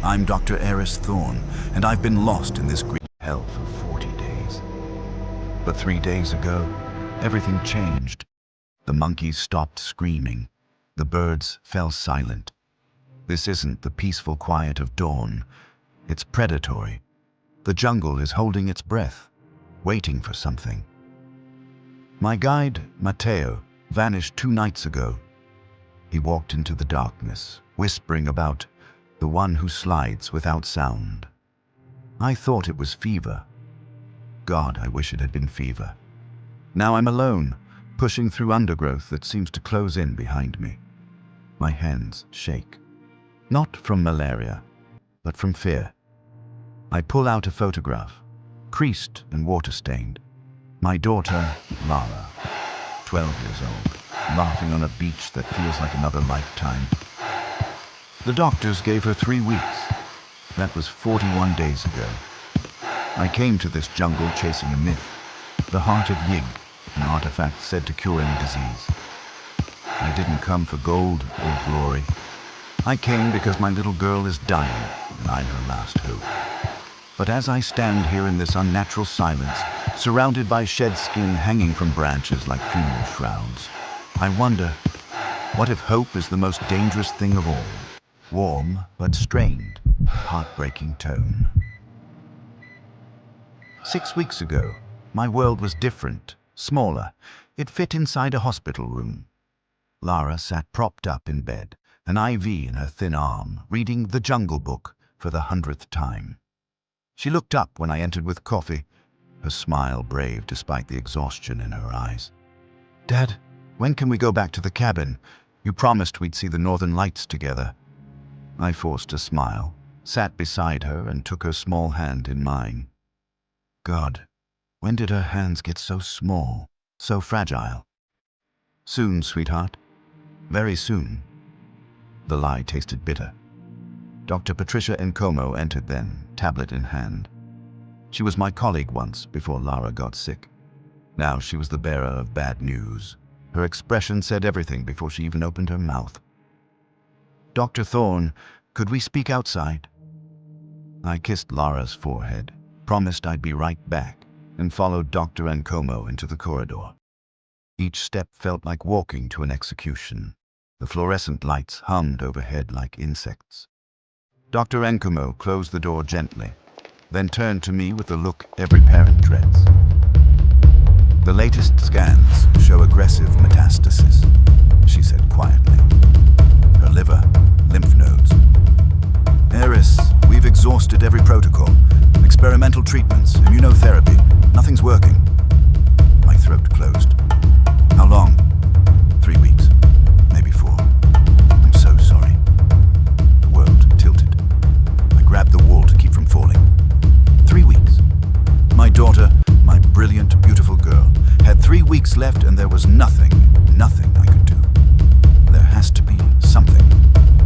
I'm Dr. Aerys Thorne, and I've been lost in this green hell for 40 days. But 3 days ago, everything changed. The monkeys stopped screaming. The birds fell silent. This isn't the peaceful quiet of dawn. It's predatory. The jungle is holding its breath, waiting for something. My guide, Mateo, vanished 2 nights ago. He walked into the darkness, whispering about the one who slides without sound. I thought it was fever. God, I wish it had been fever. Now I'm alone, pushing through undergrowth that seems to close in behind me. My hands shake. Not from malaria, but from fear. I pull out a photograph, creased and water-stained. My daughter, Lara, 12 years old, laughing on a beach that feels like another lifetime. The doctors gave her 3 weeks. That was 41 days ago. I came to this jungle chasing a myth, the heart of Yig, an artifact said to cure any disease. I didn't come for gold or glory. I came because my little girl is dying, and I'm her last hope. But as I stand here in this unnatural silence, surrounded by shed skin hanging from branches like funeral shrouds, I wonder, what if hope is the most dangerous thing of all? Warm but strained, heartbreaking tone. 6 weeks ago, my world was different, smaller. It fit inside a hospital room. Lara sat propped up in bed, an IV in her thin arm, reading The Jungle Book for the 100th time. She looked up when I entered with coffee, her smile brave despite the exhaustion in her eyes. "Dad, when can we go back to the cabin? You promised we'd see the northern lights together." I forced a smile, sat beside her, and took her small hand in mine. God, when did her hands get so small, so fragile? "Soon, sweetheart. Very soon." The lie tasted bitter. Dr. Patricia Nkomo entered then, tablet in hand. She was my colleague once before Lara got sick. Now she was the bearer of bad news. Her expression said everything before she even opened her mouth. "Dr. Thorne, could we speak outside?" I kissed Lara's forehead, promised I'd be right back, and followed Dr. Nkomo into the corridor. Each step felt like walking to an execution. The fluorescent lights hummed overhead like insects. Dr. Nkomo closed the door gently, then turned to me with the look every parent dreads. "The latest scans show aggressive metastasis," she said quietly. "Her liver, lymph nodes. Aerys, we've exhausted every protocol. Experimental treatments, immunotherapy. Nothing's working." My throat closed. "How long?" 3 weeks. Maybe 4. I'm so sorry." The world tilted. I grabbed the wall to keep from falling. 3 weeks. My daughter, my brilliant, beautiful girl, had 3 weeks left, and there was nothing I could do. "There has to be something,"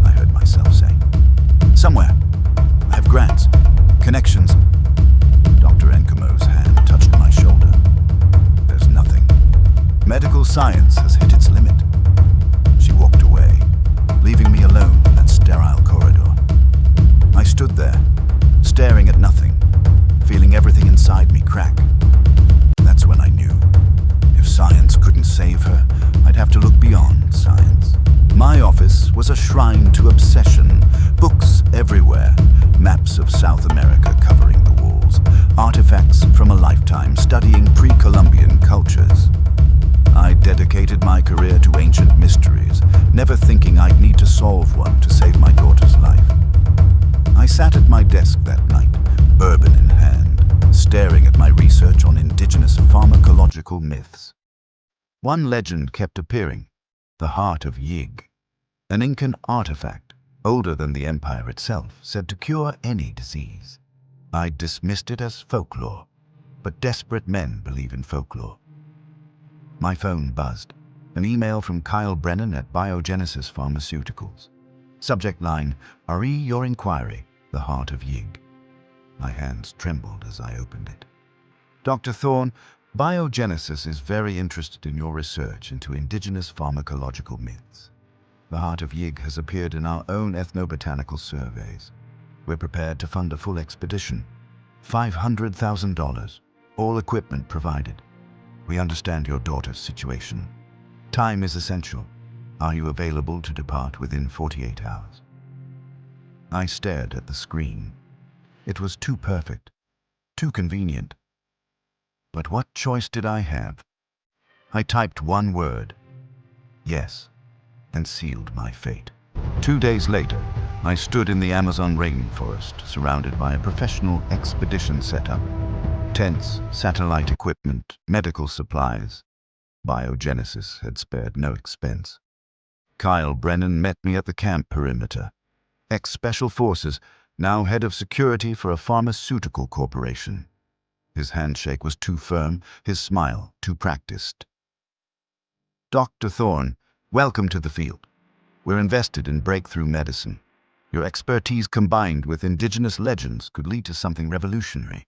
I heard myself say. "Somewhere. I have grants, connections." Dr. Nkomo's hand touched my shoulder. "There's nothing. Medical science has hit its limit." She walked away, leaving me alone in that sterile corridor. I stood there, staring at nothing, feeling everything inside me crack. That's when I knew. If science couldn't save her, I'd have to look beyond science. My office was a shrine to obsession. Books everywhere, maps of South America covering the walls, artifacts from a lifetime studying pre-Columbian cultures. I dedicated my career to ancient mysteries, never thinking I'd need to solve one to save my daughter's life. I sat at my desk that night, bourbon in hand, staring at my research on indigenous pharmacological myths. One legend kept appearing, the heart of Yig, an Incan artifact, older than the empire itself, said to cure any disease. I dismissed it as folklore, but desperate men believe in folklore. My phone buzzed. An email from Kyle Brennan at Biogenesis Pharmaceuticals. Subject line, "Re your inquiry, the heart of Yig." My hands trembled as I opened it. "Dr. Thorne, Biogenesis is very interested in your research into indigenous pharmacological myths. The heart of Yig has appeared in our own ethnobotanical surveys. We're prepared to fund a full expedition. $500,000, all equipment provided. We understand your daughter's situation. Time is essential. Are you available to depart within 48 hours? I stared at the screen. It was too perfect, too convenient. But what choice did I have? I typed one word, yes, and sealed my fate. 2 days later, I stood in the Amazon rainforest, surrounded by a professional expedition setup. Tents, satellite equipment, medical supplies. Biogenesis had spared no expense. Kyle Brennan met me at the camp perimeter. Ex-Special Forces, now head of security for a pharmaceutical corporation. His handshake was too firm, his smile too practiced. Dr. Thorne, welcome to the field. We're invested in breakthrough medicine. Your expertise combined with indigenous legends could lead to something revolutionary.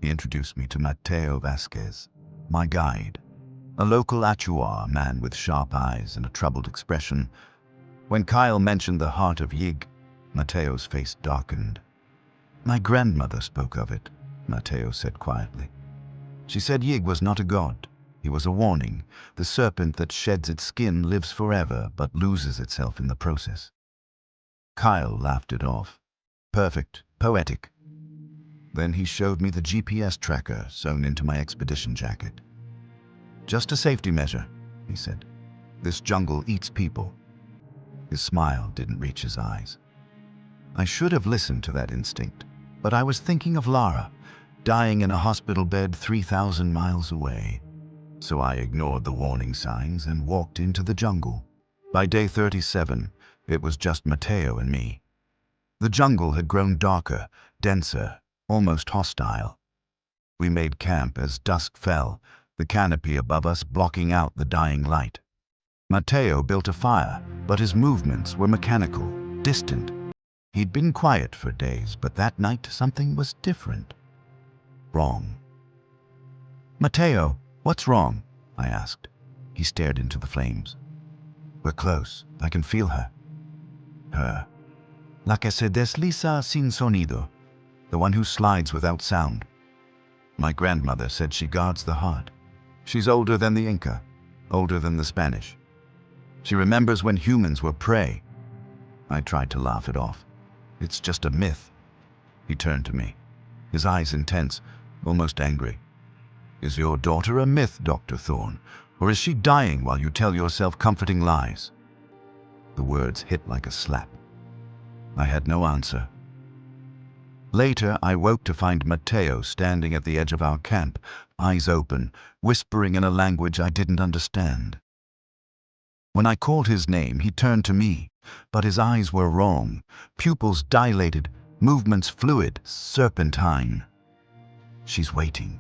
He introduced me to Mateo Vasquez, my guide, a local Achuar man with sharp eyes and a troubled expression. When Kyle mentioned the heart of Yig, Mateo's face darkened. My grandmother spoke of it, Mateo said quietly. She said Yig was not a god. He was a warning. The serpent that sheds its skin lives forever, but loses itself in the process. Kyle laughed it off. Perfect, poetic. Then he showed me the GPS tracker sewn into my expedition jacket. Just a safety measure, he said. This jungle eats people. His smile didn't reach his eyes. I should have listened to that instinct, but I was thinking of Lara, dying in a hospital bed 3,000 miles away. So I ignored the warning signs and walked into the jungle. By day 37, it was just Mateo and me. The jungle had grown darker, denser, almost hostile. We made camp as dusk fell, the canopy above us blocking out the dying light. Mateo built a fire, but his movements were mechanical, distant. He'd been quiet for days, but that night something was different. Wrong. Mateo, what's wrong? I asked. He stared into the flames. We're close. I can feel her. Her. La que se desliza sin sonido. The one who slides without sound. My grandmother said she guards the heart. She's older than the Inca, older than the Spanish. She remembers when humans were prey. I tried to laugh it off. It's just a myth. He turned to me, his eyes intense, almost angry. Is your daughter a myth, Dr. Thorne, or is she dying while you tell yourself comforting lies? The words hit like a slap. I had no answer. Later, I woke to find Mateo standing at the edge of our camp, eyes open, whispering in a language I didn't understand. When I called his name, he turned to me, but his eyes were wrong, pupils dilated, movements fluid, serpentine. She's waiting,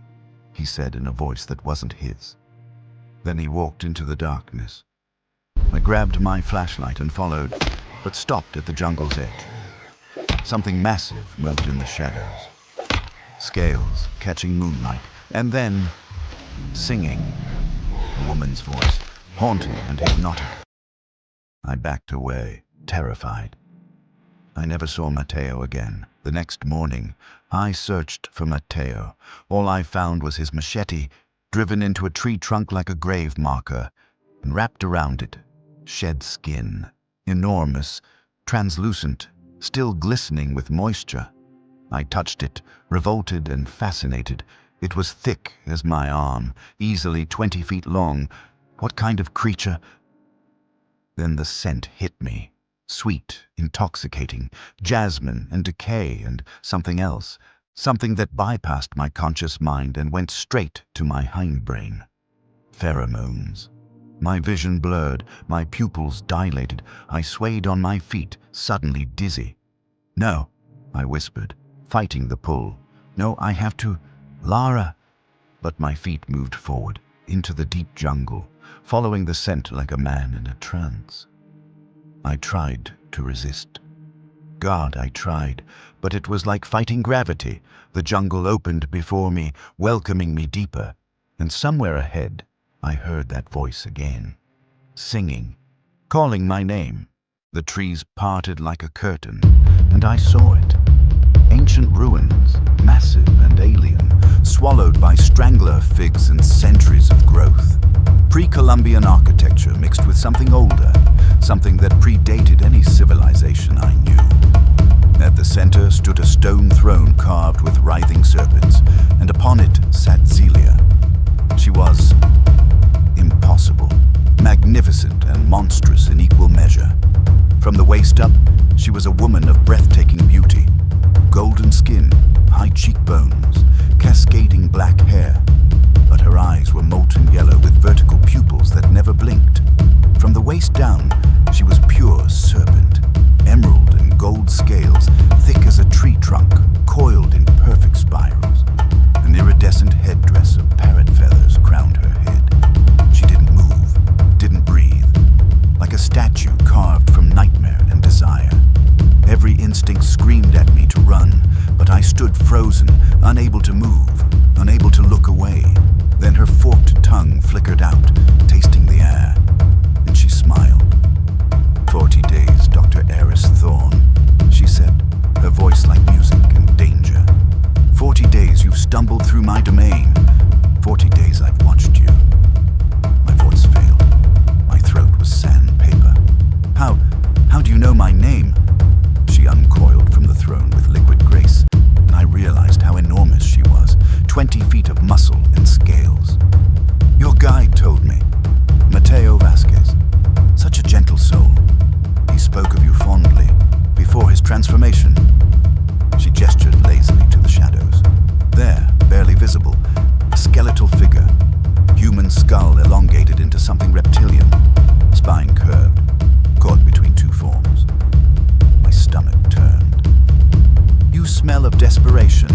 he said in a voice that wasn't his. Then he walked into the darkness. I grabbed my flashlight and followed, but stopped at the jungle's edge. Something massive moved in the shadows. Scales catching moonlight, and then singing. A woman's voice, haunting and hypnotic. I backed away, terrified. I never saw Mateo again. The next morning, I searched for Mateo. All I found was his machete, driven into a tree trunk like a grave marker, and wrapped around it, shed skin, enormous, translucent, still glistening with moisture. I touched it, revolted and fascinated. It was thick as my arm, easily 20 feet long. What kind of creature? Then the scent hit me. Sweet, intoxicating, jasmine and decay and something else. Something that bypassed my conscious mind and went straight to my hindbrain. Pheromones. My vision blurred, my pupils dilated. I swayed on my feet, suddenly dizzy. No, I whispered, fighting the pull. No, I have to. Lara. But my feet moved forward, into the deep jungle, following the scent like a man in a trance. I tried to resist. God, I tried, but it was like fighting gravity. The jungle opened before me, welcoming me deeper. And somewhere ahead, I heard that voice again, singing, calling my name. The trees parted like a curtain, and I saw it. figs and centuries of growth. Pre-Columbian architecture mixed with something older, something that predated any civilization I knew. At the center stood a stone throne carved with writhing serpents, and upon it sat Zelia. She was impossible, magnificent and monstrous in equal measure. From the waist up, she was a woman of breathtaking beauty. Golden skin, high cheekbones, cascading black hair. But her eyes were molten yellow with vertical pupils that never blinked. From the waist down, she was pure serpent. Emerald and gold scales, thick as a tree trunk, coiled in perfect spirals. An iridescent headdress of parrot feathers crowned her head. She didn't move, didn't breathe. Like a statue carved from nightmare and desire. Every instinct screamed at me to run, but I stood frozen, unable to move, unable to look away. Then her forked tongue flickered out, tasting the air, and she smiled. 40 days, Dr. Aerys Thorn, she said, her voice like music and danger. 40 days you've stumbled through my domain. 40 days I've watched you. My voice failed. My throat was sandpaper. How do you know my name? She uncoiled from the throne with liquid grace, and I realized how enormous she was, 20 feet of muscle and scales. Your guide told me, Mateo Vasquez, such a gentle soul. He spoke of you fondly, before his transformation. She gestured lazily to the shadows. There, barely visible, a skeletal figure, human skull elongated into something reptilian, spine curved, caught between two forms. My stomach turned. You smell of desperation,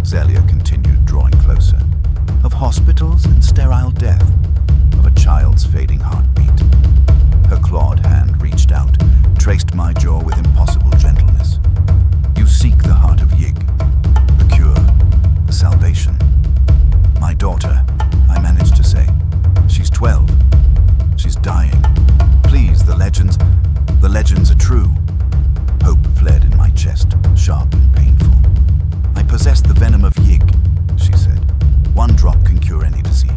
Zelia continued, drawing closer. Of hospitals and sterile death, of a child's fading heartbeat. Her clawed hand reached out, traced my jaw with impossible gentleness. You seek the heart of Yig, the cure, the salvation. My daughter, I managed to say. She's 12. She's dying. Please, the legends are true. Hope fled in my chest, sharp and painful. I possess the venom of Yig, she said. One drop can cure any disease.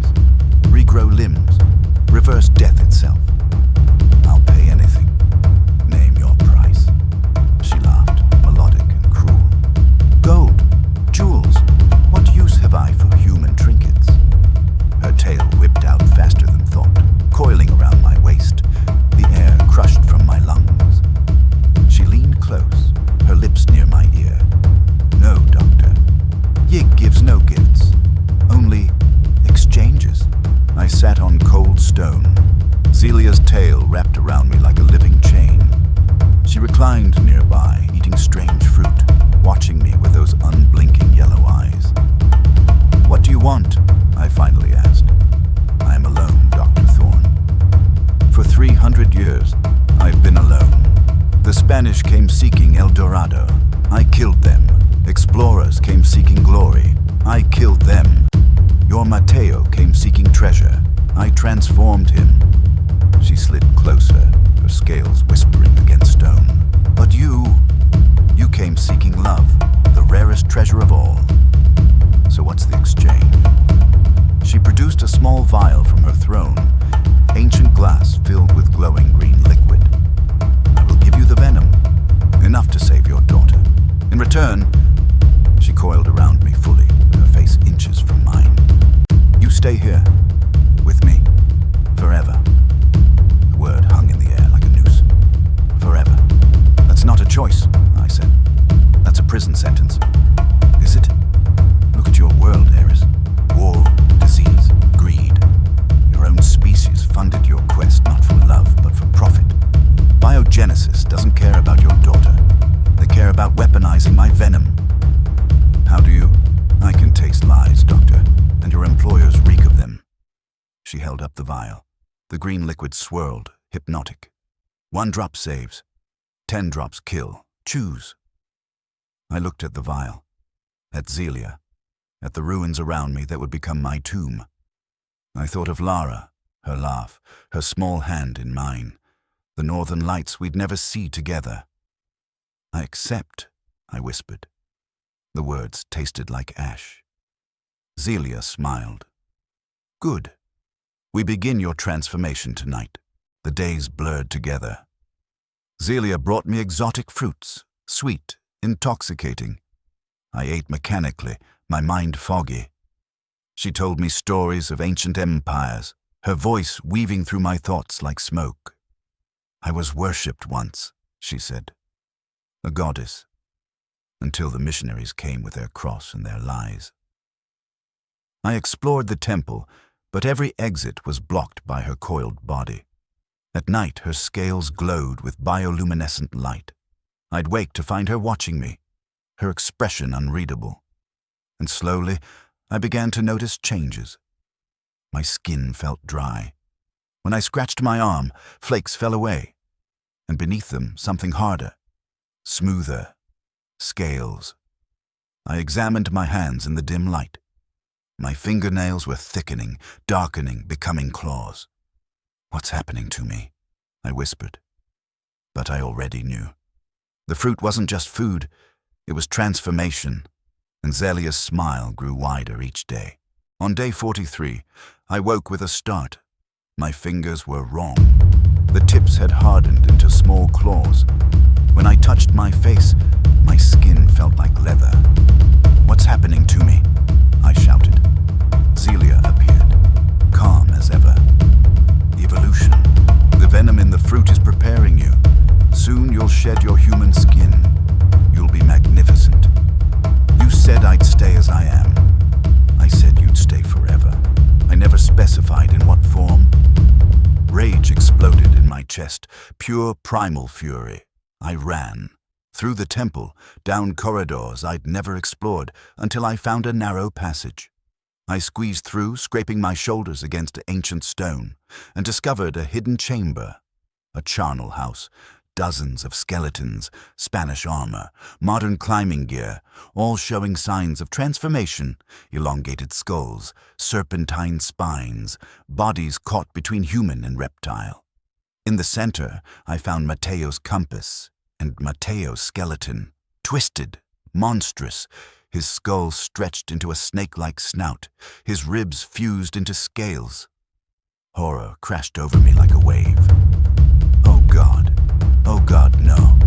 Regrow limbs, reverse death itself. I'll pay anything. Name your price. She laughed, melodic and cruel. Gold, jewels, what use have I for human trinkets? Her tail whipped out faster than thought, coiling around my waist, the air crushed from my lungs. She leaned close, her lips near my ear. No, Doctor. Yig gives no gifts, only exchanges. I sat on cold stone, Zelia's tail wrapped around me like a living chain. She reclined nearby, eating strange fruit, watching me with those unblinking yellow eyes. What do you want? I finally asked. I am alone, Dr. Thorn. For 300 years, I've been alone. The Spanish came seeking El Dorado. I killed them. Explorers came seeking glory. I killed them. Your Mateo came seeking treasure. I transformed him. She slid closer, her scales whispering against stone. But you came seeking love, the rarest treasure of all. So what's the exchange? She produced a small vial from her throne, ancient glass filled with glowing green liquid. I will give you the venom, enough to save your daughter. In return, she coiled around me fully, her face inches from mine. You stay here, with me, forever. The word hung in the air like a noose. Forever. That's not a choice, I said. That's a prison sentence. Is it? Look at your world, Aerys. War, disease, greed. Your own species funded your quest not for love, but for profit. Biogenesis doesn't care about your daughter. They care about weaponizing my venom. How do you? I can taste lies, Doctor, and your employers reek of them. She held up the vial. The green liquid swirled, hypnotic. 1 drop saves. 10 drops kill. Choose. I looked at the vial, at Zelia, at the ruins around me that would become my tomb. I thought of Lara, her laugh, her small hand in mine, the northern lights we'd never see together. I accept, I whispered. The words tasted like ash. Zelia smiled, Good. We begin your transformation tonight. The days blurred together. Zelia brought me exotic fruits, sweet, intoxicating. I ate mechanically, my mind foggy. She told me stories of ancient empires, her voice weaving through my thoughts like smoke. I was worshipped once, she said. A goddess. Until the missionaries came with their cross and their lies. I explored the temple, but every exit was blocked by her coiled body. At night, her scales glowed with bioluminescent light. I'd wake to find her watching me, her expression unreadable. And slowly, I began to notice changes. My skin felt dry. When I scratched my arm, flakes fell away, and beneath them, something harder, smoother, scales. I examined my hands in the dim light. My fingernails were thickening, darkening, becoming claws. What's happening to me? I whispered. But I already knew. The fruit wasn't just food, it was transformation, and Zelia's smile grew wider each day. On day 43, I woke with a start. My fingers were wrong. The tips had hardened into small claws. When I touched my face, my skin felt like leather. What's happening to me? I shouted. Zelia appeared, calm as ever. Evolution. The venom in the fruit is preparing you. Soon you'll shed your human skin. You'll be magnificent. You said I'd stay as I am. I said you'd stay forever. I never specified in what form. Rage exploded in my chest, pure primal fury. I ran. Through the temple, down corridors I'd never explored, until I found a narrow passage. I squeezed through, scraping my shoulders against ancient stone, and discovered a hidden chamber. A charnel house, dozens of skeletons, Spanish armor, modern climbing gear, all showing signs of transformation, elongated skulls, serpentine spines, bodies caught between human and reptile. In the center, I found Mateo's compass and Mateo's skeleton, twisted, monstrous, his skull stretched into a snake-like snout, his ribs fused into scales. Horror crashed over me like a wave. Oh God, no.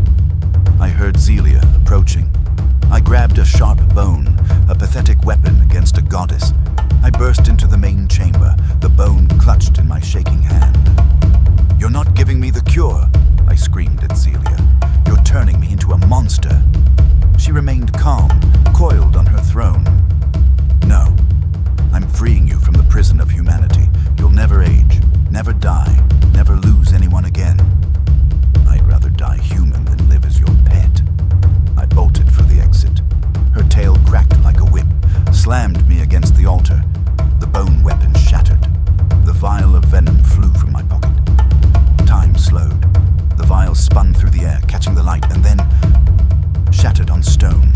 I heard Zelia approaching. I grabbed a sharp bone, a pathetic weapon against a goddess. I burst into the main chamber, the bone clutched in my shaking hand. You're not giving me the cure, I screamed at Zelia. You're turning me into a monster. She remained calm, coiled on her throne. No, I'm freeing you from the prison of humanity. You'll never age, never die, never lose anyone again. I'd rather die human than live as your pet. I bolted for the exit. Her tail cracked like a whip, slammed me against the altar. The bone weapon shattered. The vial of venom flew from my pocket. Time slowed. The vial spun through the air, catching the light, and then shattered on stone.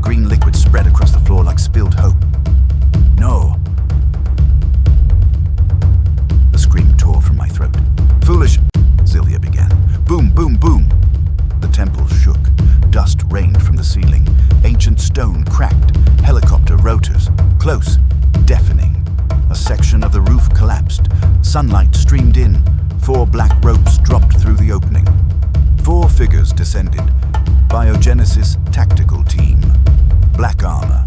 Green liquid spread across the floor like spilled hope. No. The scream tore from my throat. Foolish, Zelia began. Boom, boom, boom. The temple shook. Dust rained from the ceiling. Ancient stone cracked. Helicopter rotors. Close. Deafening. A section of the roof collapsed. Sunlight streamed in. 4 black ropes dropped through the opening. 4 figures descended. Biogenesis tactical team. Black armor.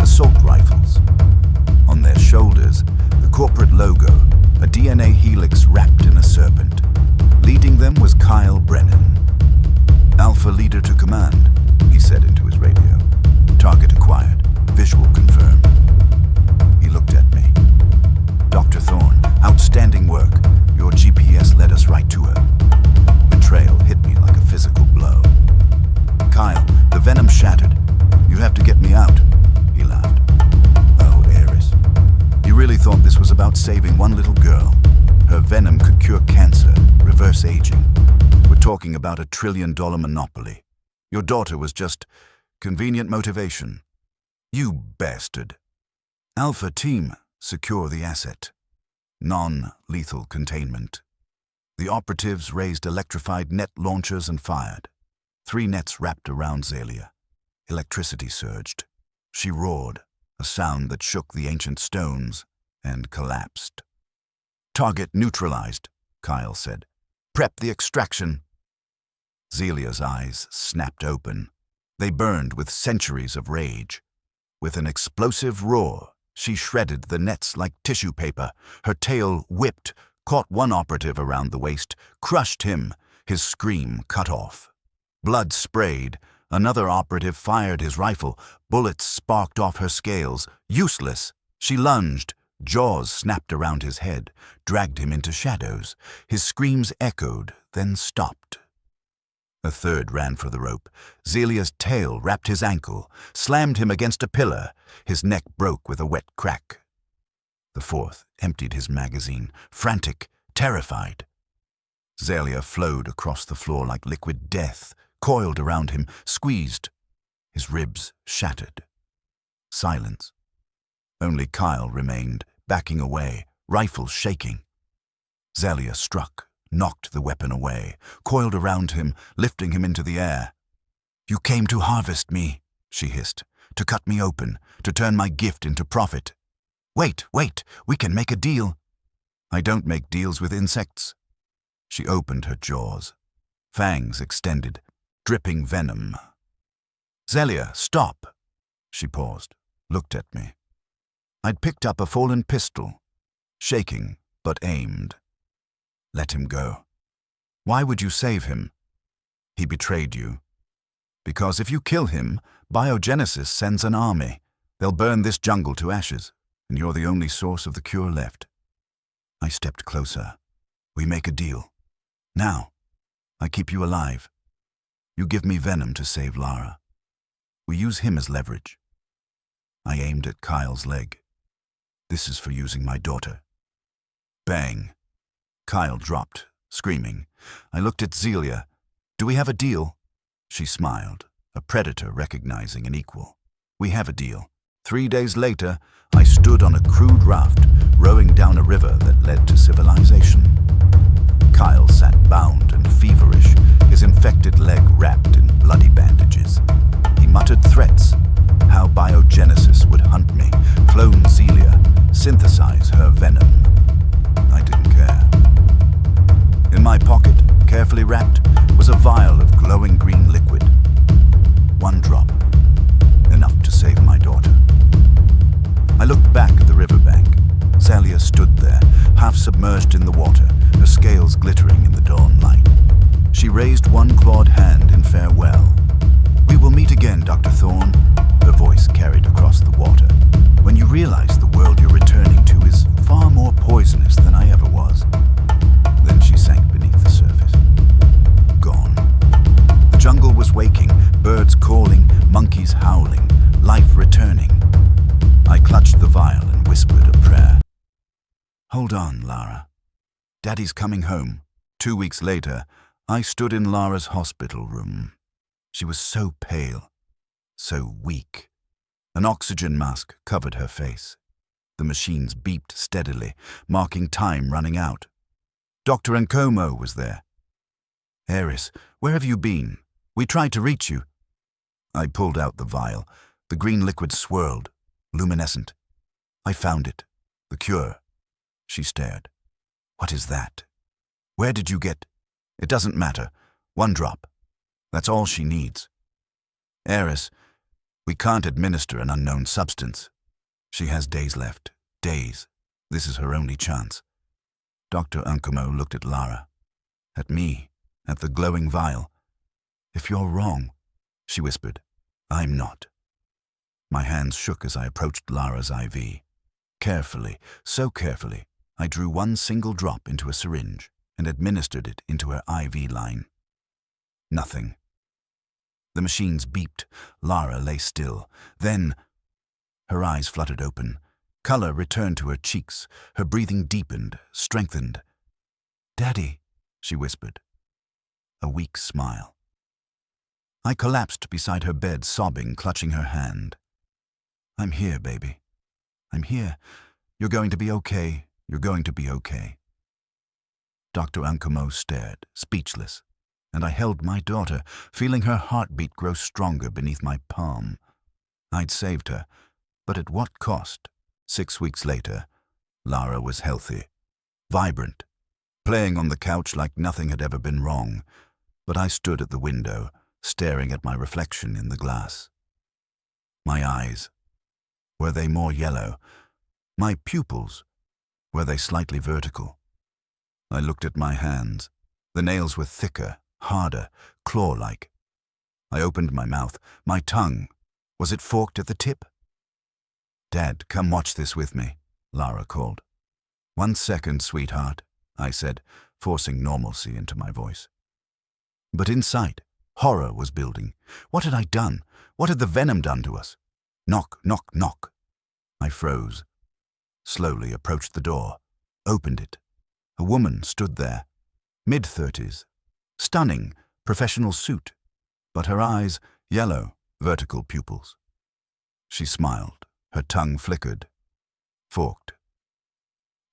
Assault rifles. On their shoulders, the corporate logo, a DNA helix wrapped in a serpent. Leading them was Kyle Brennan. Alpha leader to command, he said into his radio. Target acquired. Visual confirmed. He looked at me. Dr. Thorne, outstanding work. Your GPS led us right to her. Betrayal hit me like a physical blow. Kyle, the venom shattered. You have to get me out, he laughed. Oh, Aerys. You really thought this was about saving one little girl? Her venom could cure cancer, reverse aging. We're talking about $1 trillion monopoly. Your daughter was just convenient motivation. You bastard. Alpha team, secure the asset. Non-lethal containment. The operatives raised electrified net launchers and fired. 3 nets wrapped around Zelia. Electricity surged. She roared, a sound that shook the ancient stones. and collapsed. "Target neutralized," Kyle said. "Prep the extraction." Zelia's eyes snapped open. They burned with centuries of rage. With an explosive roar, she shredded the nets like tissue paper. Her tail whipped, caught one operative around the waist, crushed him, his scream cut off. Blood sprayed. Another operative fired his rifle. Bullets sparked off her scales. Useless. She lunged. Jaws snapped around his head, dragged him into shadows. His screams echoed, then stopped. A third ran for the rope. Zelia's tail wrapped his ankle, slammed him against a pillar. His neck broke with a wet crack. The fourth emptied his magazine, frantic, terrified. Zelia flowed across the floor like liquid death, coiled around him, squeezed. His ribs shattered. Silence. Only Kyle remained, backing away, rifle shaking. Zelia struck, knocked the weapon away, coiled around him, lifting him into the air. "You came to harvest me," she hissed, "to cut me open, to turn my gift into profit. Wait, we can make a deal." "I don't make deals with insects." She opened her jaws. Fangs extended, dripping venom. "Zelia, stop." She paused, looked at me. I'd picked up a fallen pistol, shaking but aimed. "Let him go." "Why would you save him?" "He betrayed you." "Because if you kill him, biogenesis sends an army. They'll burn this jungle to ashes, and you're the only source of the cure left." I stepped closer. "We make a deal. Now, I keep you alive. You give me venom to save Lara. We use him as leverage." I aimed at Kyle's leg. "This is for using my daughter." Bang. Kyle dropped, screaming. I looked at Zelia. "Do we have a deal?" She smiled, a predator recognizing an equal. "We have a deal." 3 days later, I stood on a crude raft, rowing down a river that led to civilization. Kyle sat bound and feverish, his infected leg wrapped in bloody bandages. He muttered threats, how biogenesis would hunt me, clone Zelia, synthesize her venom. I didn't care. In my pocket, carefully wrapped, was a vial of glowing green liquid. 1 drop, enough to save my daughter. I looked back at the riverbank. Zelia stood there, half submerged in the water, her scales glittering in the dawn light. She raised one clawed hand in farewell. "We will meet again, Dr. Thorne," her voice carried across the water, "when you realize the world you're returning to is far more poisonous than I ever was." Then she sank beneath the surface. Gone. The jungle was waking, birds calling, monkeys howling, life returning. I clutched the vial and whispered a prayer. "Hold on, Lara. Daddy's coming home." 2 weeks later, I stood in Lara's hospital room. She was so pale, so weak. An oxygen mask covered her face. The machines beeped steadily, marking time running out. Dr. Nkomo was there. "Aerys, where have you been? We tried to reach you." I pulled out the vial. The green liquid swirled, luminescent. "I found it. The cure." She stared. "What is that? Where did you get—" "It doesn't matter. 1 drop. That's all she needs." "Aerys, we can't administer an unknown substance. She has days left. Days. This is her only chance." Dr. Nkomo looked at Lara. At me. At the glowing vial. "If you're wrong," she whispered, "I'm not." My hands shook as I approached Lara's IV. Carefully, so carefully, I drew 1 single drop into a syringe and administered it into her IV line. Nothing. The machines beeped. Lara lay still. Then, her eyes fluttered open. Color returned to her cheeks. Her breathing deepened, strengthened. "Daddy," she whispered. A weak smile. I collapsed beside her bed, sobbing, clutching her hand. "I'm here, baby. I'm here. You're going to be okay. You're going to be okay." Dr. Nkomo stared, speechless, and I held my daughter, feeling her heartbeat grow stronger beneath my palm. I'd saved her, but at what cost? 6 weeks later, Lara was healthy, vibrant, playing on the couch like nothing had ever been wrong, but I stood at the window, staring at my reflection in the glass. My eyes, were they more yellow? My pupils, were they slightly vertical? I looked at my hands. The nails were thicker, harder, claw-like. I opened my mouth. My tongue, was it forked at the tip? "Dad, come watch this with me," Lara called. "1 second, sweetheart," I said, forcing normalcy into my voice. But inside, horror was building. What had I done? What had the venom done to us? Knock, knock, knock. I froze. Slowly approached the door, opened it. A woman stood there, mid-30s, stunning, professional suit, but her eyes, yellow, vertical pupils. She smiled, her tongue flickered, forked.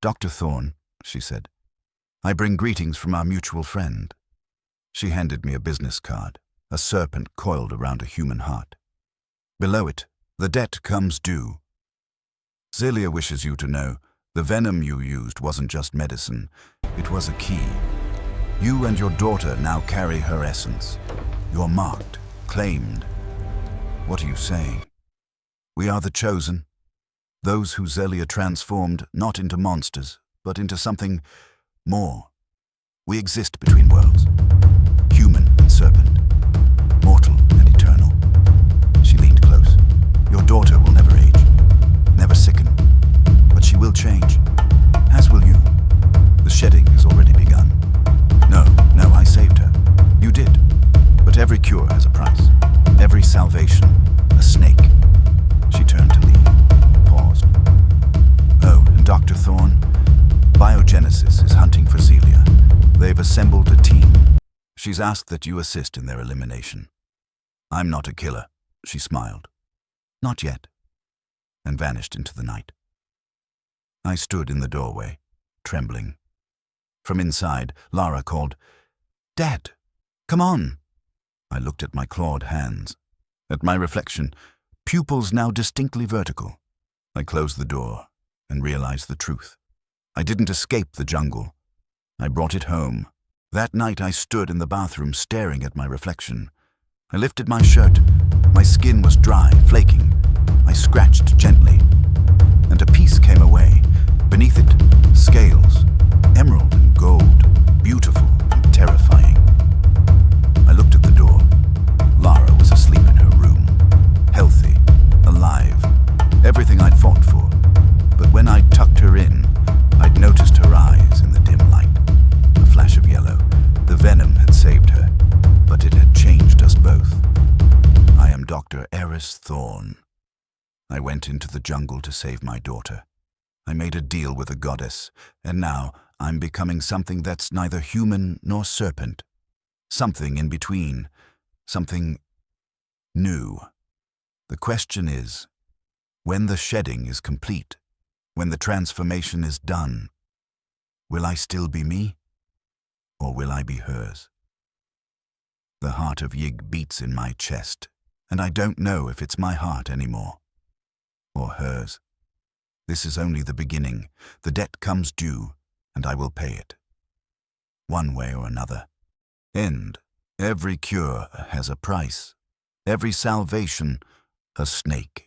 "Dr. Thorne," she said, "I bring greetings from our mutual friend." She handed me a business card, a serpent coiled around a human heart. Below it, "The debt comes due. Zelia wishes you to know the venom you used wasn't just medicine, it was a key. You and your daughter now carry her essence. You're marked, claimed. What are you saying? We are the chosen, those who Zelia transformed not into monsters, but into something more. We exist between worlds, human and serpent, mortal and eternal." She leaned close. "Your daughter will never age, never sicken, but she will change, as will you. The shedding has already begun." No, I saved her. You did. But every cure has a price. Every salvation, a snake." She turned to leave, paused. "Oh, and Dr. Thorne, Biogenesis is hunting for Zelia. They've assembled a team. She's asked that you assist in their elimination. I'm not a killer," she smiled. "Not yet," and vanished into the night. I stood in the doorway, trembling. From inside, Lara called, "Dad, come on." I looked at my clawed hands, at my reflection, pupils now distinctly vertical. I closed the door and realized the truth. I didn't escape the jungle. I brought it home. That night I stood in the bathroom staring at my reflection. I lifted my shirt. My skin was dry, flaking. I scratched gently, and a piece came away. Beneath it, scales, emerald and gold, beautiful and terrifying. I looked at the door. Lara was asleep in her room, healthy, alive, everything I'd fought for. But when I'd tucked her in, I'd noticed her eyes in the dim light, a flash of yellow. The venom had saved her, but it had changed us both. I am Dr. Aerys Thorne. I went into the jungle to save my daughter. I made a deal with a goddess, and now I'm becoming something that's neither human nor serpent. Something in between. Something new. The question is, when the shedding is complete, when the transformation is done, will I still be me, or will I be hers? The heart of Yig beats in my chest, and I don't know if it's my heart anymore, or hers. This is only the beginning. The debt comes due, and I will pay it. One way or another. And every cure has a price. Every salvation, a snake.